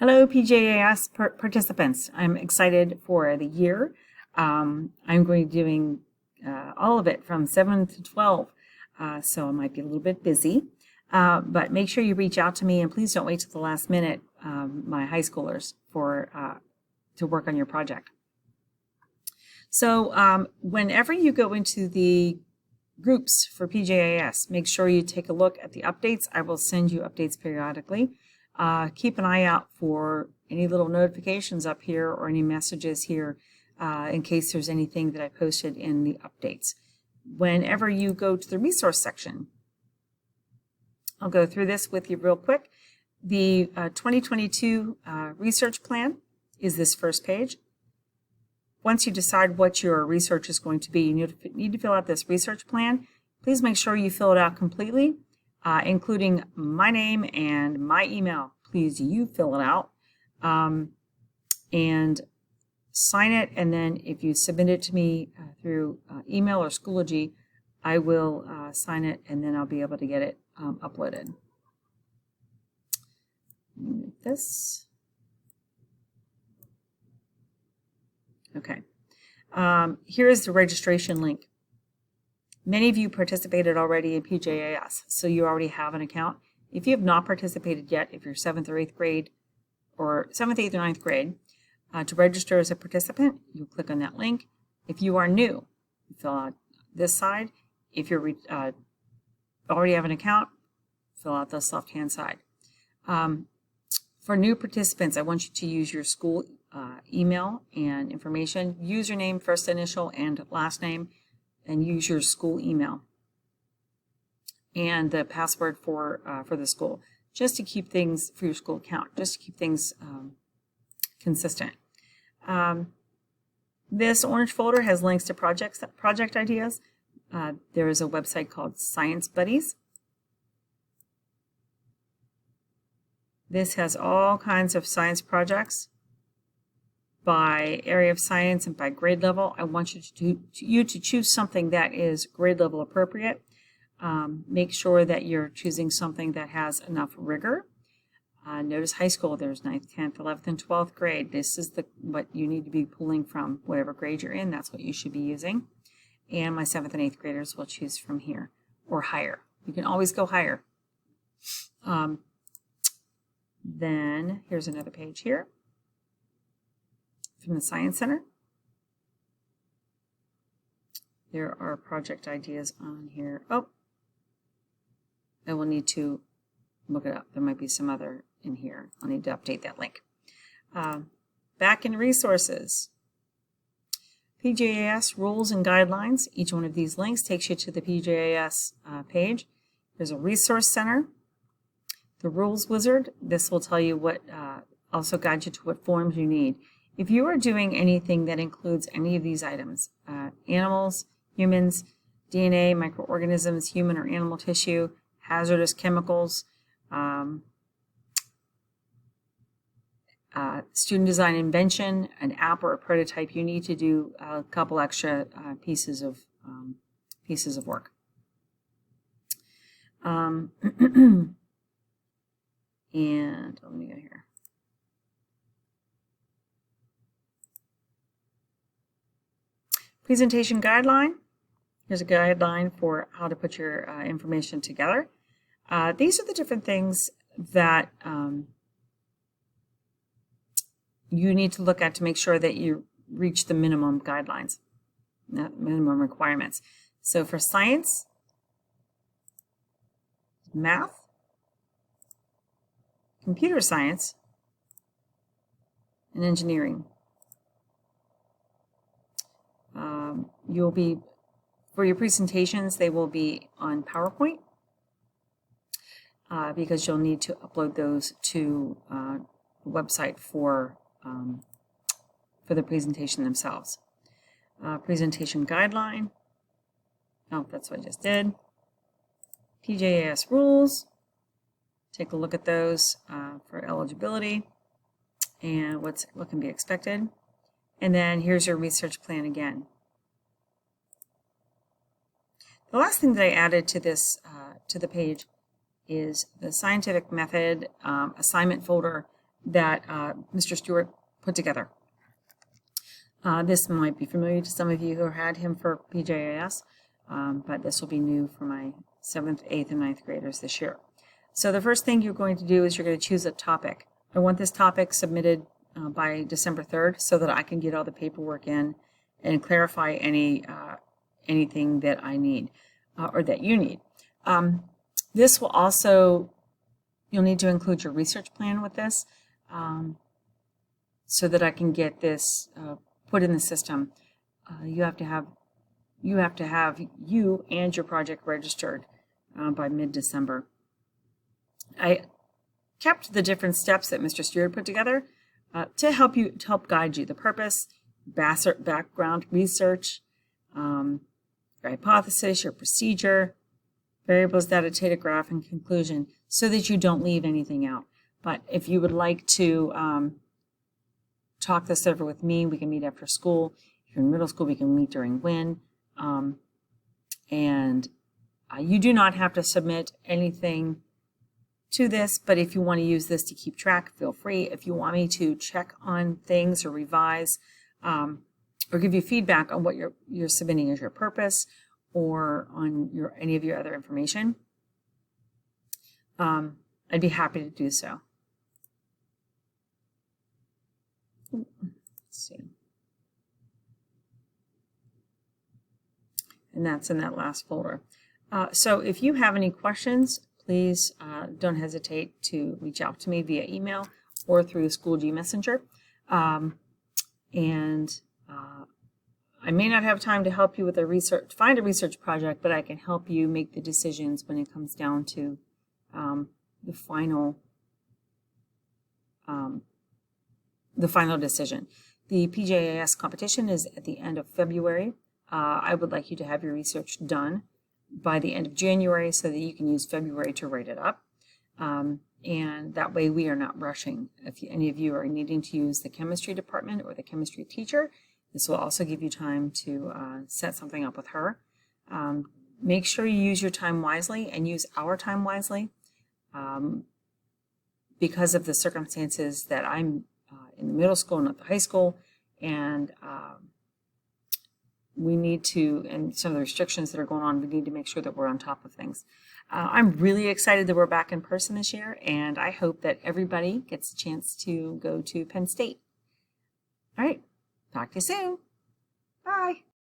Hello, PJAS participants. I'm excited for the year. I'm going to be doing all of it from 7 to 12, so I might be a little bit busy. But make sure you reach out to me, and please don't wait till the last minute, my high schoolers, to work on your project. So whenever you go into the groups for PJAS, make sure you take a look at the updates. I will send you updates periodically. Keep an eye out for any little notifications up here or any messages here in case there's anything that I posted in the updates. Whenever you go to the resource section, I'll go through this with you real quick. The 2022 research plan is this first page. Once you decide what your research is going to be, you need to fill out this research plan. Please make sure you fill it out completely, including my name and my email. Please, you fill it out and sign it. And then if you submit it to me through email or Schoology, I will sign it, and then I'll be able to get it uploaded. Move this. Okay. Here is the registration link. Many of you participated already in PJAS, so you already have an account. If you have not participated yet, if you're 7th or 8th grade, or 7th, 8th, or 9th grade, to register as a participant, you click on that link. If you are new, you fill out this side. If you already have an account, fill out this left-hand side. For new participants, I want you to use your school email and information, username, first initial, and last name, and use your school email and the password for the school, just to keep things for your school account, just to keep things consistent. This orange folder has links to project ideas. There is a website called Science Buddies. This has all kinds of science projects by area of science and by grade level. I want you to choose something that is grade level appropriate. Make sure that you're choosing something that has enough rigor. Notice high school, there's 9th, 10th, 11th, and 12th grade. This is what you need to be pulling from. Whatever grade you're in, that's what you should be using. And my 7th and 8th graders will choose from here or higher. You can always go higher. Then here's another page here from the Science Center. There are project ideas on here. Oh, I will need to look it up. There might be some other in here. I'll need to update that link. Back in resources, PJAS rules and guidelines. Each one of these links takes you to the PJAS page. There's a resource center. The rules wizard, this will tell you what, also guide you to what forms you need. If you are doing anything that includes any of these items, animals, humans, DNA, microorganisms, human or animal tissue, hazardous chemicals, student design invention, an app or a prototype, you need to do a couple extra pieces of work. And let me go here. Presentation guideline. Here's a guideline for how to put your information together. These are the different things that you need to look at to make sure that you reach the minimum guidelines, not minimum requirements. So for science, math, computer science, and engineering. For your presentations, they will be on PowerPoint because you'll need to upload those to the website for the presentation themselves. Presentation guideline. Oh, that's what I just did. PJAS rules. Take a look at those for eligibility and what can be expected. And then here's your research plan again. The last thing that I added to this to the page is the scientific method assignment folder that Mr. Stewart put together. This might be familiar to some of you who had him for PJAS, but this will be new for my 7th, 8th, and 9th graders this year. So the first thing you're going to do is you're going to choose a topic. I want this topic submitted by December 3rd so that I can get all the paperwork in and clarify anything that I need or that you need. This will also, you'll need to include your research plan with this so that I can get this put in the system. You have to have you and your project registered by mid-December. I kept the different steps that Mr. Stewart put together to help guide you. The purpose, background research, your hypothesis, your procedure, variables, data graph, and conclusion, so that you don't leave anything out. But if you would like to talk this over with me, we can meet after school. If you're in middle school, we can meet during WIN. You do not have to submit anything to this, but if you want to use this to keep track, feel free. If you want me to check on things or revise or give you feedback on what you're submitting as your purpose or on any of your other information, I'd be happy to do so. Let's see. And that's in that last folder. So if you have any questions, please don't hesitate to reach out to me via email or through School G Messenger. I may not have time to help you with find a research project, but I can help you make the decisions when it comes down to the final decision. The PJAS competition is at the end of February. I would like you to have your research done by the end of January so that you can use February to write it up. And that way we are not rushing. If any of you are needing to use the chemistry department or the chemistry teacher, this will also give you time to set something up with her. Make sure you use your time wisely and use our time wisely. Because of the circumstances that I'm in the middle school and at the high school, and we need to, and some of the restrictions that are going on, we need to make sure that we're on top of things. I'm really excited that we're back in person this year, and I hope that everybody gets a chance to go to Penn State. All right, talk to you soon. Bye.